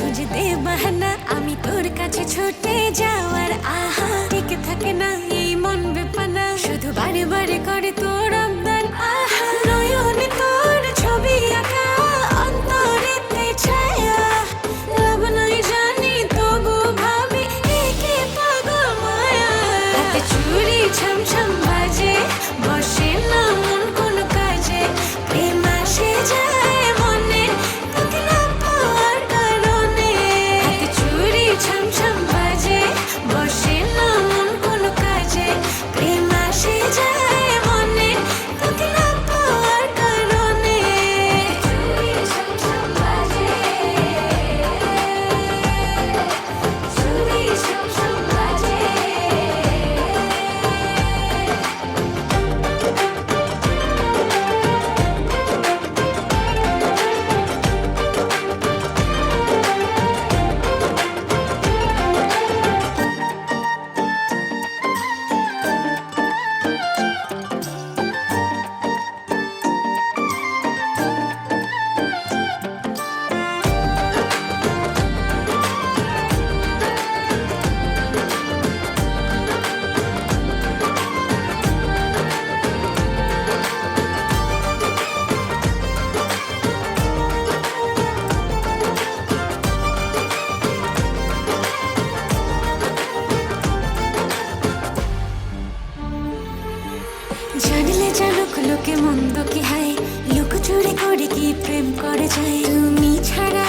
রোজ দে বাহানা আমি তোর কাছে ছুটে যাওয়ার, আহা টিকে থাকে না এই মন বেপানা, শুধু বারে বারে করে তোর আবদার। আহা নয়নে তোর ছবি আঁকা, অন্তরেতে ছায়া, লাভ নাই জানি তবু ভাবি একে পাগল মায়া। হাতে চুড়ি ছম ছম বাজে, বসে না মন কোন কাজে, প্রেম আসে যায় মনে তোকে না পাওয়ার কারণে। হাতে চুড়ি ছম ছম বাজে, বসে না মন কোন কাজে, প্রেম আসে যায় মনে তোকে না পাওয়ার কারণে। চুড়ি ছম ছম বাজে, চুড়ি ছম ছম বাজে। জানলে জানুক লোকে মন্দ কি হায়, লোক চুরি করে কি প্রেম করে যায়, তুমি ছাড়া